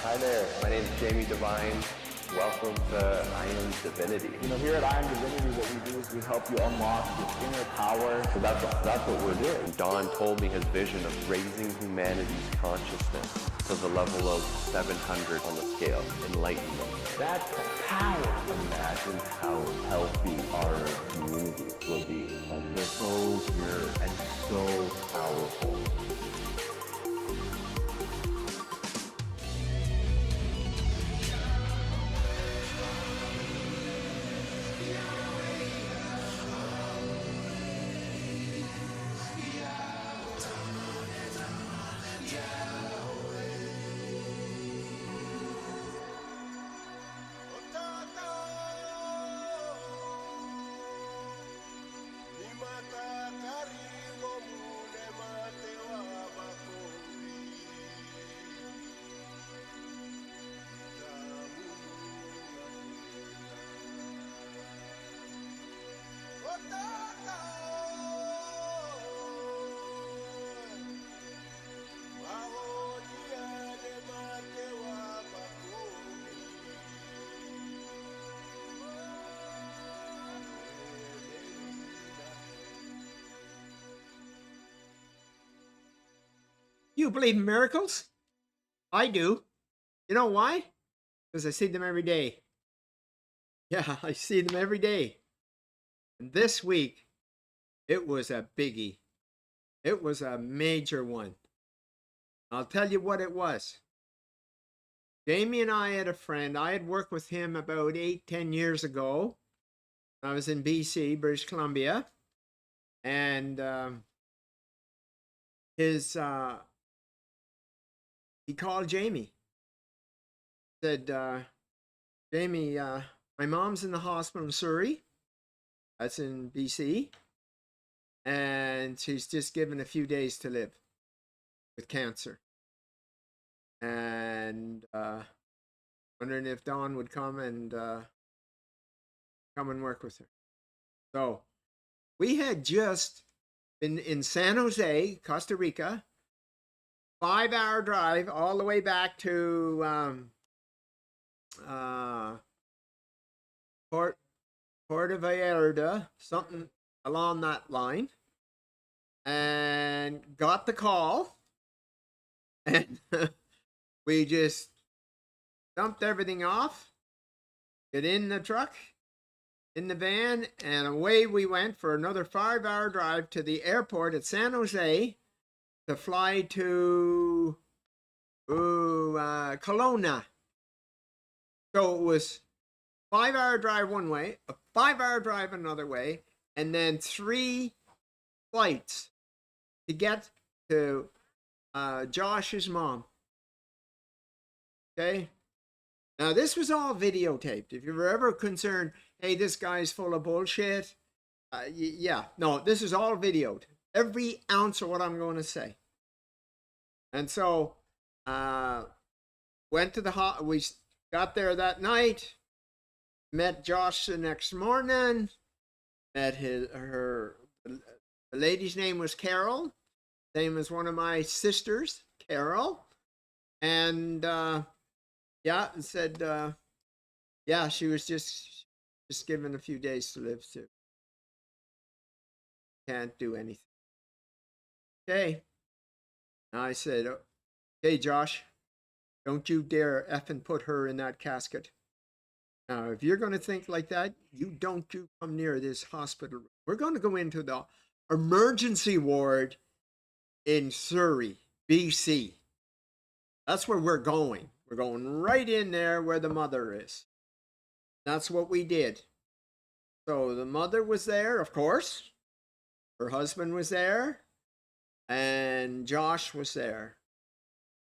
Hi there, my name is Jamie Devine. Welcome to Iron Divinity. Here at Iron Divinity, what we do is we help you unlock your inner power. So that's what we're doing. Don told me his vision of raising humanity's consciousness to the level of 700 on the scale, enlightenment. That's power. Imagine how healthy our communities will be. They're so pure and so powerful. You believe in miracles? I do. You know why? Because I see them every day. Yeah, I see them every day. And this week, it was a biggie. It was a major one. I'll tell you what it was. Jamie and I had a friend. I had worked with him about 8-10 years ago. I was in BC, British Columbia. And he called Jamie. Said, Jamie, my mom's in the hospital in Surrey. That's in BC. And she's just given a few days to live with cancer. And wondering if Dawn would come and work with her. So we had just been in San Jose, Costa Rica, 5-hour drive all the way back to Puerto Vallarta, something along that line, and got the call, and we just dumped everything off, get in the truck, in the van, and away we went for another 5-hour drive to the airport at San Jose to fly to Kelowna. So it was 5-hour drive one way, a 5-hour drive another way, and then 3 flights to get to Josh's mom. Okay? Now, this was all videotaped. If you were ever concerned, hey, this guy's full of bullshit, yeah. No, this is all videoed. Every ounce of what I'm going to say. And so, went to the we got there that night, met Josh the next morning, met the lady's name was Carol, same as one of my sisters, Carol, and yeah, and said, yeah, she was just given a few days to live too. Can't do anything. Okay. And I said, okay, Josh, don't you dare effing put her in that casket. Now, if you're going to think like that, you come near this hospital. We're going to go into the emergency ward in Surrey, BC. That's where we're going. We're going right in there where the mother is. That's what we did. So the mother was there, of course. Her husband was there. And Josh was there.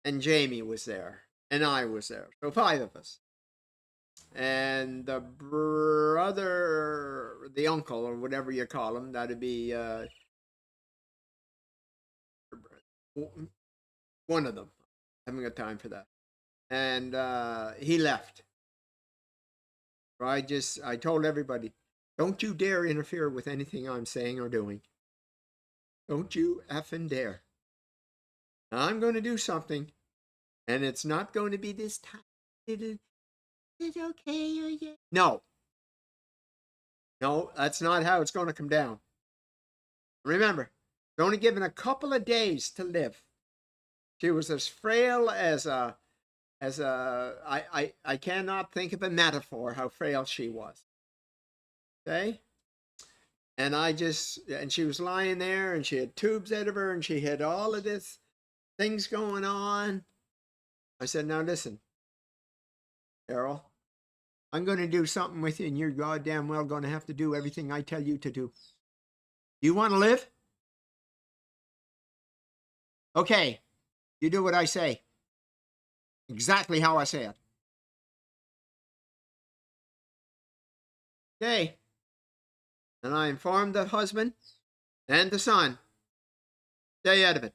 And Jamie was there. And I was there. So 5 of us. And the brother, the uncle, or whatever you call him, that'd be one of them. I haven't got time for that. And he left. So I told everybody, don't you dare interfere with anything I'm saying or doing. Don't you effing dare. Now, I'm going to do something. And it's not going to be this time. Is it okay? Or yeah? No. No, that's not how it's going to come down. Remember, they're only given a couple of days to live. She was as frail as I cannot think of a metaphor how frail she was. Okay? And she was lying there and she had tubes out of her and she had all of this things going on. I said, now listen, Carol, I'm going to do something with you and you're goddamn well going to have to do everything I tell you to do. You want to live? Okay, you do what I say. Exactly how I say it. Okay. And I informed the husband and the son, stay out of it.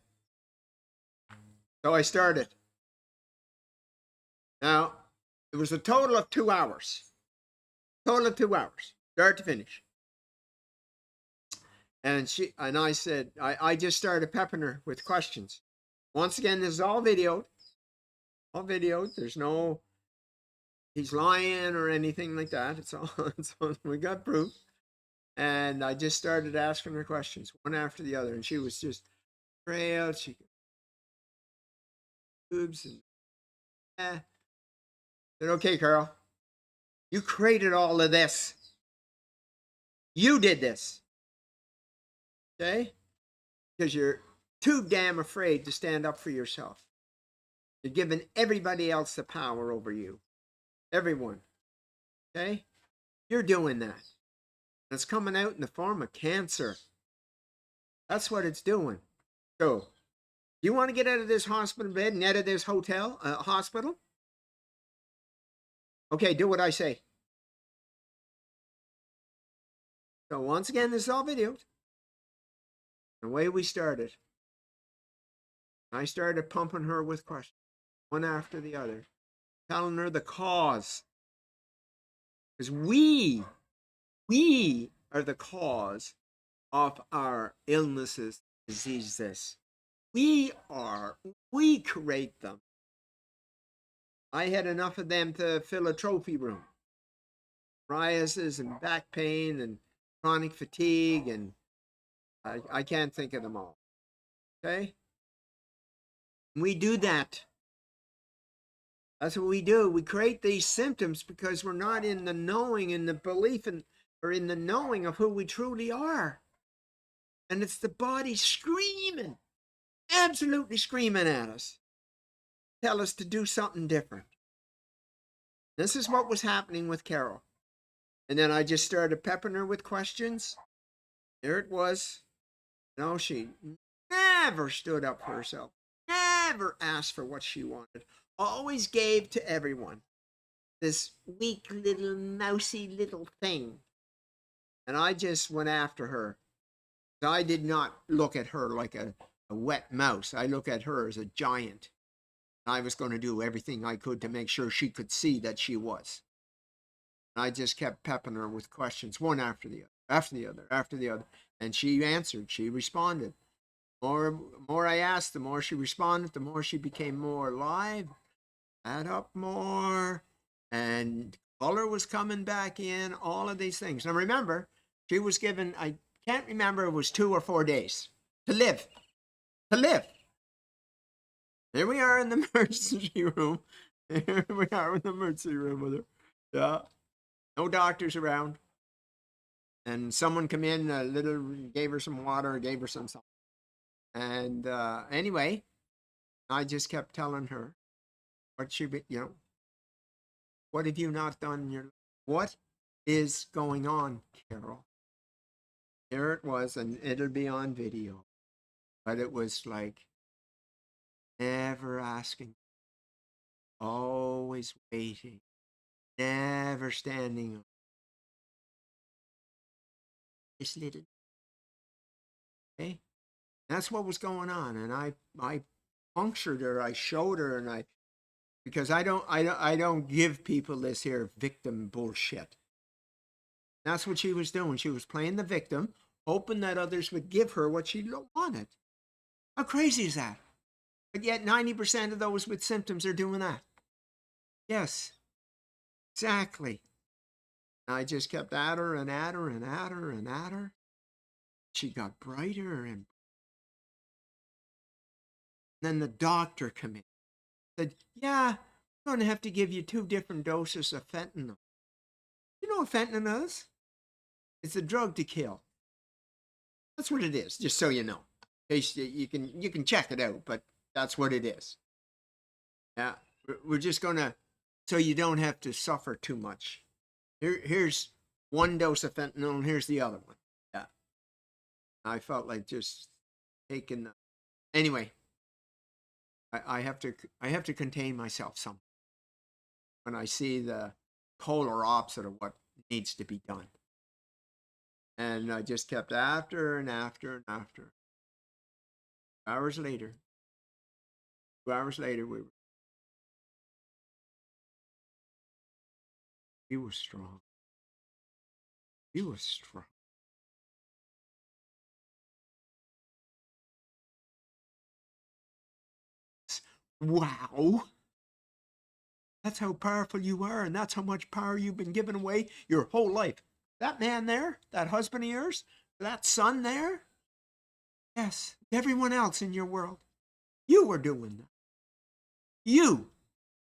So I started. Now, it was a total of 2 hours. Total of 2 hours, start to finish. And I said, I just started peppering her with questions. Once again, this is all videoed. All videoed. There's no, he's lying or anything like that. It's all we got proof. And I just started asking her questions, one after the other. And she was just frail. She boobs and I said, okay, Carl, you created all of this. You did this. Okay? Because you're too damn afraid to stand up for yourself. You're giving everybody else the power over you. Everyone. Okay? You're doing that. It's coming out in the form of cancer. That's what it's doing. So, do you want to get out of this hospital bed and out of this hospital? Okay, do what I say. So once again, this is all videoed. The way we started. I started pumping her with questions, one after the other, telling her the cause. Because we are the cause of our illnesses, diseases. We create them. I had enough of them to fill a trophy room. Psoriasis and back pain and chronic fatigue, and I can't think of them all. Okay? We do that. That's what we do. We create these symptoms because we're not in the knowing, in the belief, or in the knowing of who we truly are. And it's the body screaming, absolutely screaming at us. Tell us to do something different. This is what was happening with Carol. And then I just started peppering her with questions. There it was. No, she never stood up for herself. Never asked for what she wanted. Always gave to everyone. This weak little mousy little thing. And I just went after her. I did not look at her like a wet mouse. I look at her as a giant. I was going to do everything I could to make sure she could see that she was. And I just kept peppering her with questions, one after the other, after the other, after the other. And she answered. She responded. The more I asked, the more she responded, the more she became more alive, sat up more, and color was coming back in, all of these things. Now remember, she was given, I can't remember, it was 2 or 4 days to live. To live. Here we are in the emergency room. Here we are in the emergency room with her. Yeah. No doctors around. And someone come in, gave her some water, gave her some something. And anyway, I just kept telling her, what have you not done in your life? What is going on, Carol? There it was, and it'll be on video. But it was like never asking, always waiting, never standing up. This little, okay? That's what was going on, and I punctured her. I showed her, and because I don't give people this here victim bullshit. That's what she was doing. She was playing the victim, hoping that others would give her what she wanted. How crazy is that? But yet 90% of those with symptoms are doing that. Yes, exactly. I just kept at her and at her and at her and at her. She got brighter, and then the doctor came in. Said, yeah, I'm going to have to give you 2 different doses of fentanyl. You know what fentanyl is? It's a drug to kill. That's what it is, just so you know. In case you can check it out, but that's what it is. Yeah, we're just going to, so you don't have to suffer too much. Here's 1 dose of fentanyl, and here's the other one. Yeah. I felt like just taking the... Anyway, I have to contain myself some when I see the polar opposite of what needs to be done. And I just kept after and after and after. 2 hours later, he was strong. He was strong. Wow. That's how powerful you are, and that's how much power you've been giving away your whole life. That man there, that husband of yours, that son there, yes, everyone else in your world, you were doing that. You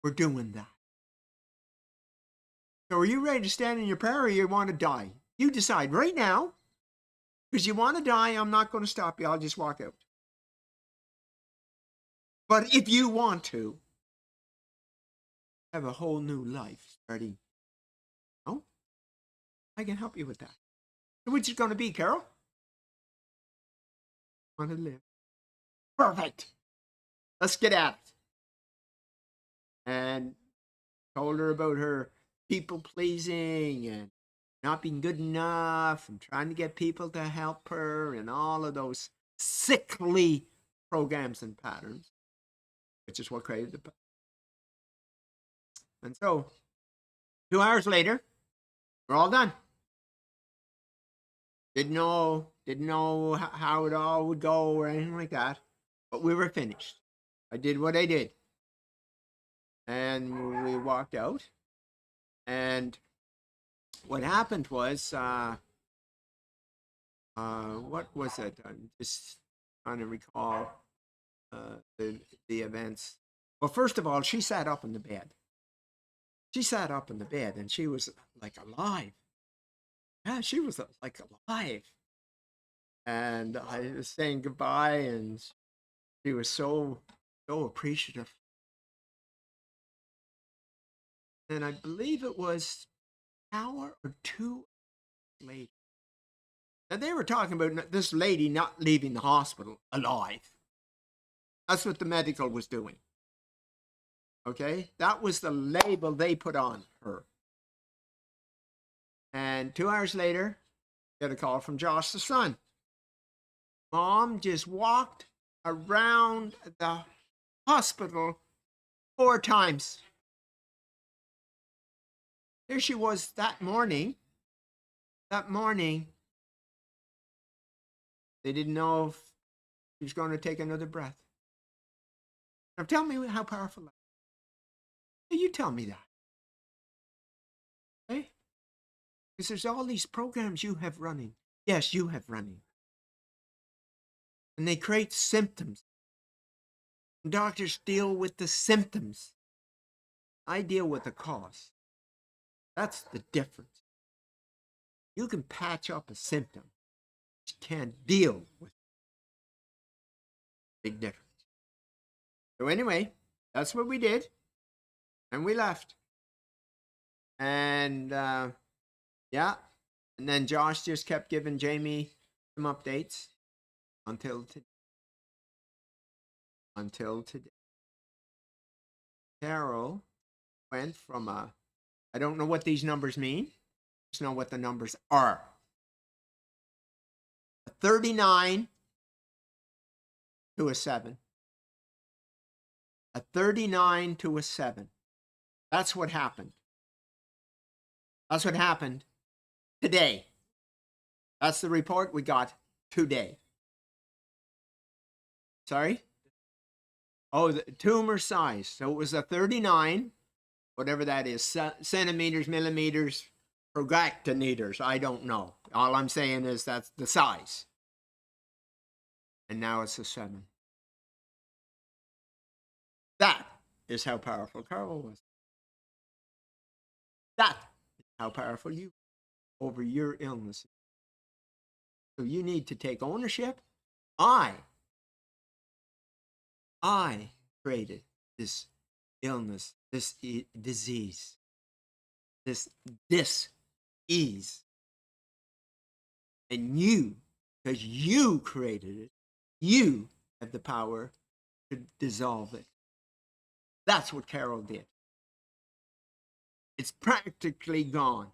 were doing that. So are you ready to stand in your prayer, or you want to die? You decide right now, because you want to die. I'm not going to stop you. I'll just walk out. But if you want to have a whole new life starting, oh, I can help you with that. So which is going to be, Carol? Want to live. Perfect. Let's get at it. And told her about her people pleasing and not being good enough and trying to get people to help her and all of those sickly programs and patterns, which is what created the... And so 2 hours later, we're all done. Didn't know how it all would go or anything like that, but we were finished. I did what I did. And we walked out. And what happened was, what was it? I'm just trying to recall the events. Well, first of all, she sat up in the bed. She sat up in the bed, and she was like alive. Yeah, she was like alive. And I was saying goodbye, and she was so appreciative. And I believe it was an hour or 2 later. Now, they were talking about this lady not leaving the hospital alive. That's what the medical was doing. Okay? That was the label they put on her. And 2 hours later, get a call from Josh, the son. Mom just walked around the hospital 4 times. There she was that morning. That morning, they didn't know if she was going to take another breath. Now tell me how powerful that is. You tell me that. Okay? Because there's all these programs you have running. Yes, you have running. And they create symptoms. And doctors deal with the symptoms. I deal with the cause. That's the difference. You can patch up a symptom, but you can't deal with it. Big difference. So anyway, that's what we did. And we left. And yeah. And then Josh just kept giving Jamie some updates until today. Carol went from I don't know what these numbers mean. Just know what the numbers are. A 39 to a 7. A 39 to a 7. That's what happened. That's what happened today. That's the report we got today. Sorry? Oh, the tumor size. So it was a 39, whatever that is, centimeters, millimeters, progactinators. I don't know. All I'm saying is that's the size. And now it's a 7. That is how powerful Carl was. That is how powerful you over your illness. So you need to take ownership. I created this illness, this disease, this dis-ease. And you, because you created it, you have the power to dissolve it. That's what Carol did. It's practically gone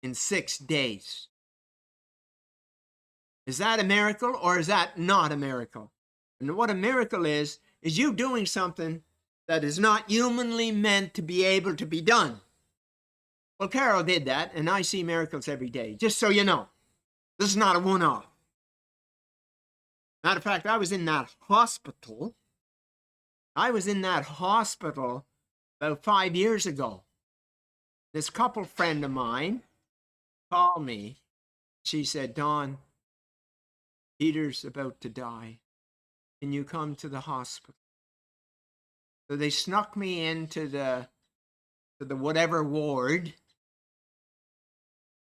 in 6 days. Is that a miracle or is that not a miracle? And what a miracle is you doing something that is not humanly meant to be able to be done. Well, Carol did that, and I see miracles every day, just so you know. This is not a one-off. Matter of fact, I was in that hospital. About 5 years ago. This couple friend of mine called me. She said, Don, Peter's about to die. Can you come to the hospital? So they snuck me into the whatever ward.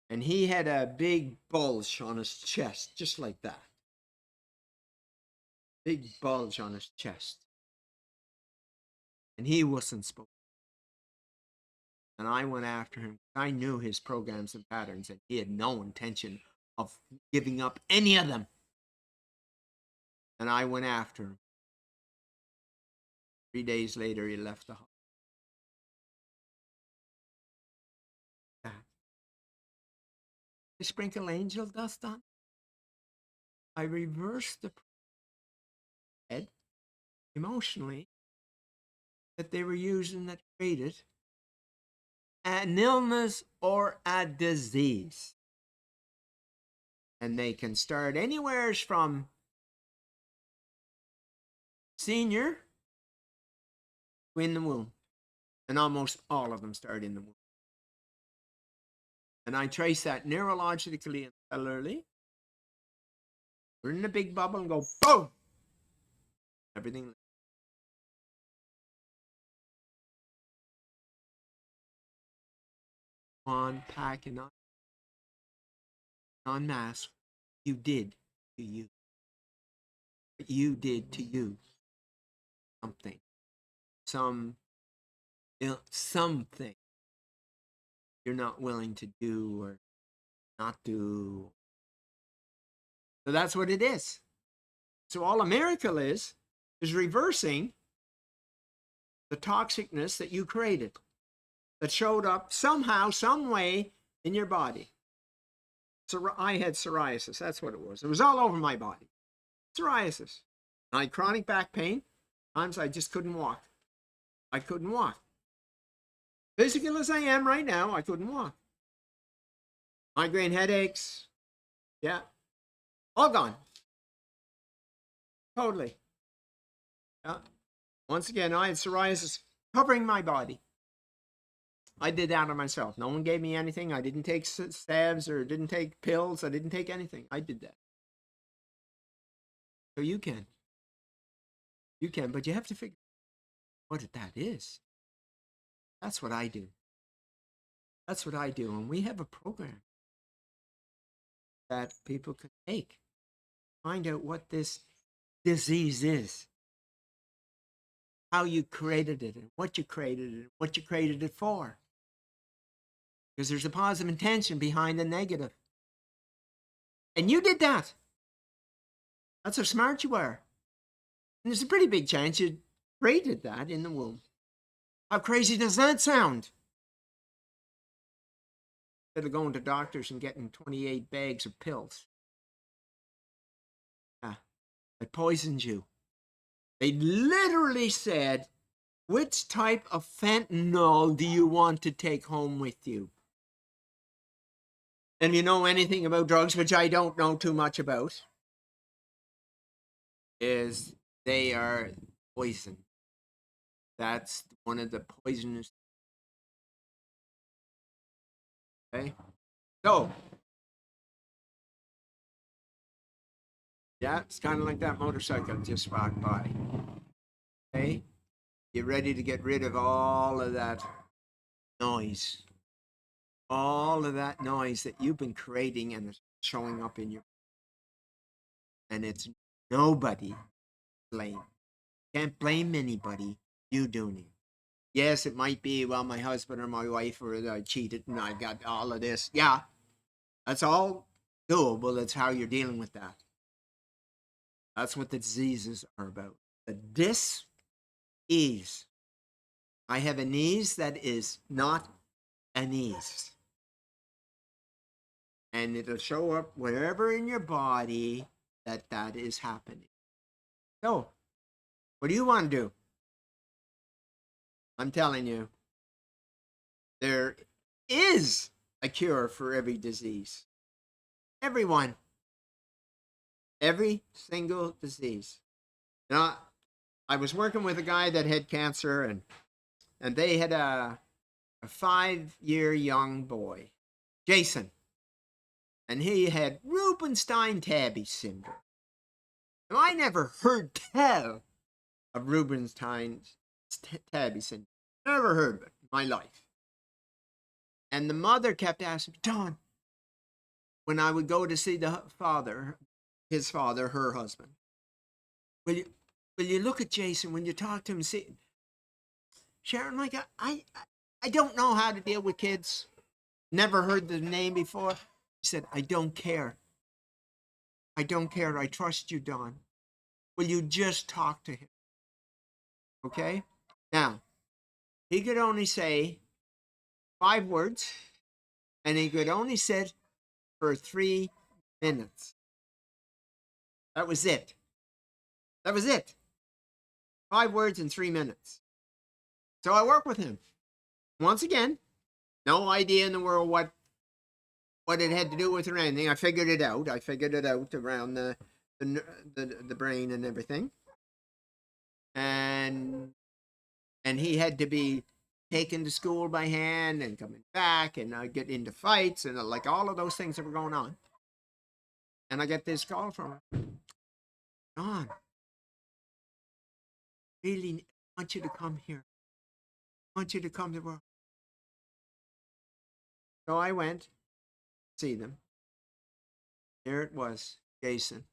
And he had a big bulge on his chest, just like that. Big bulge on his chest. And he wasn't supposed to. And I went after him. I knew his programs and patterns, and he had no intention of giving up any of them. And I went after him. 3 days later, he left the hospital. I sprinkle angel dust on. I reversed the head emotionally that they were using that created an illness or a disease. And they can start anywhere from senior to in the womb. And almost all of them start in the womb. And I trace that neurologically and cellularly. We're in a big bubble and go, boom! Everything. On, packing on mask. You did to you. You did to you something. Something you're not willing to do or not do. So that's what it is. So all a miracle is reversing the toxicness that you created, that showed up somehow, some way in your body. So I had psoriasis. That's what it was. It was all over my body. Psoriasis. I had chronic back pain. Times I just couldn't walk. I couldn't walk. Physical as I am right now, I couldn't walk. Migraine headaches. Yeah. All gone. Totally. Yeah. Once again, I had psoriasis covering my body. I did that on myself. No one gave me anything. I didn't take salves or didn't take pills. I didn't take anything. I did that. So you can. You can, but you have to figure out what that is. That's what I do. That's what I do. And we have a program that people can take. Find out what this disease is. How you created it and what you created it and what you created it for. Because there's a positive intention behind the negative. And you did that. That's how smart you are. And there's a pretty big chance you created that in the womb. How crazy does that sound? Instead of going to doctors and getting 28 bags of pills. Yeah, they poisoned you. They literally said, which type of fentanyl do you want to take home with you? And you know anything about drugs, which I don't know too much about, is they are poison. That's one of the poisonous. Okay? So, yeah, it's kind of like that motorcycle just walked by. Okay? You're ready to get rid of all of that noise. All of that noise that you've been creating and it's showing up in your. And it's nobody blame. Can't blame anybody. You doing it. Yes, it might be, well, my husband or my wife or I cheated and I got all of this. Yeah, that's all doable. That's how you're dealing with that. That's what the diseases are about. The dis-ease. I have an ease that is not an ease. And it'll show up wherever in your body that is happening. So, what do you want to do? I'm telling you, there is a cure for every disease. Everyone. Every single disease. Now, I was working with a guy that had cancer, and they had a 5-year young boy, Jason, and he had Rubinstein-Tabby syndrome. Now, I never heard tell of Rubinstein-Tabby syndrome. Never heard of it in my life. And the mother kept asking me, Don, when I would go to see the father, his father, her husband, will you look at Jason when you talk to him? See, Sharon, like I don't know how to deal with kids. Never heard the name before. He said, I don't care. I don't care. I trust you, Don. Will you just talk to him? Okay? Now, he could only say 5 words, and he could only sit for 3 minutes. That was it. That was it. 5 words in 3 minutes. So I work with him. Once again, no idea in the world what it had to do with or anything. I figured it out. I figured it out around the brain and everything. And he had to be taken to school by hand and coming back and get into fights and like all of those things that were going on. And I get this call from her. Don, really want you to come here. I want you to come to work. So I went to see them. There it was, Jason.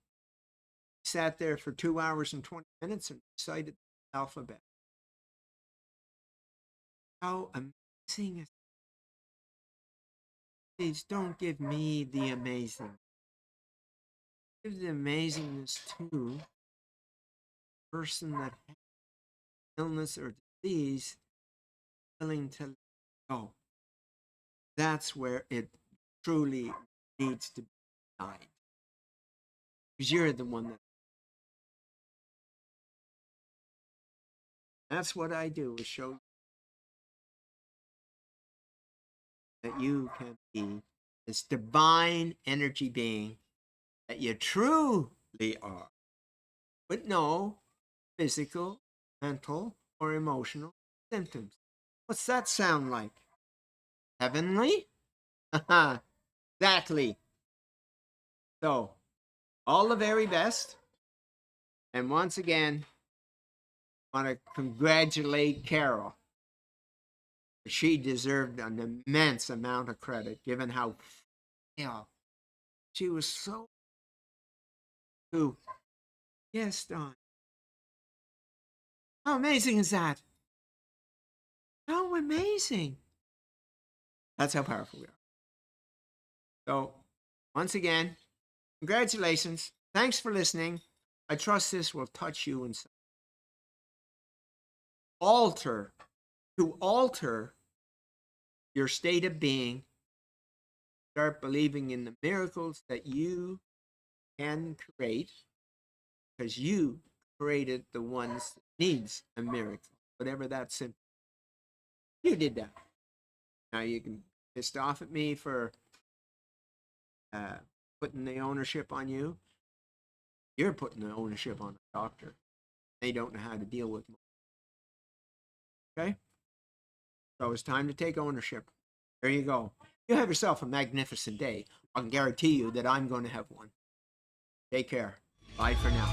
He sat there for 2 hours and 20 minutes and recited the alphabet. How amazing is it? Please don't give me the amazing. Give the amazingness to the person that has illness or disease willing to go. That's where it truly needs to be denied. Because you're the one that. That's what I do, is show you that you can be this divine energy being that you truly are, with no physical, mental, or emotional symptoms. What's that sound like? Heavenly? Exactly. So, all the very best. And once again, I want to congratulate Carol. She deserved an immense amount of credit, given how she was so. Yes, Don. How amazing is that? How amazing. That's how powerful we are. So, once again, congratulations. Thanks for listening. I trust this will touch you and alter your state of being. Start believing in the miracles that you can create, because you created the ones that needs a miracle, whatever that symptom. You did that. Now you can be pissed off at me for putting the ownership on you. You're putting the ownership on the doctor. They don't know how to deal with them. Okay? So it's time to take ownership. There you go. You have yourself a magnificent day. I can guarantee you that I'm going to have one. Take care. Bye for now.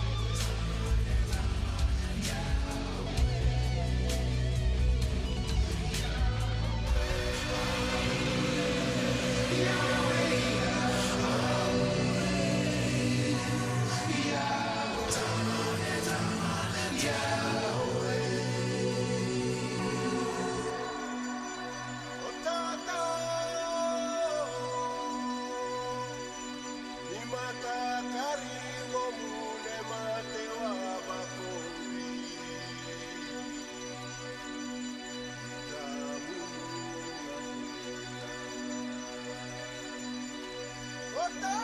What the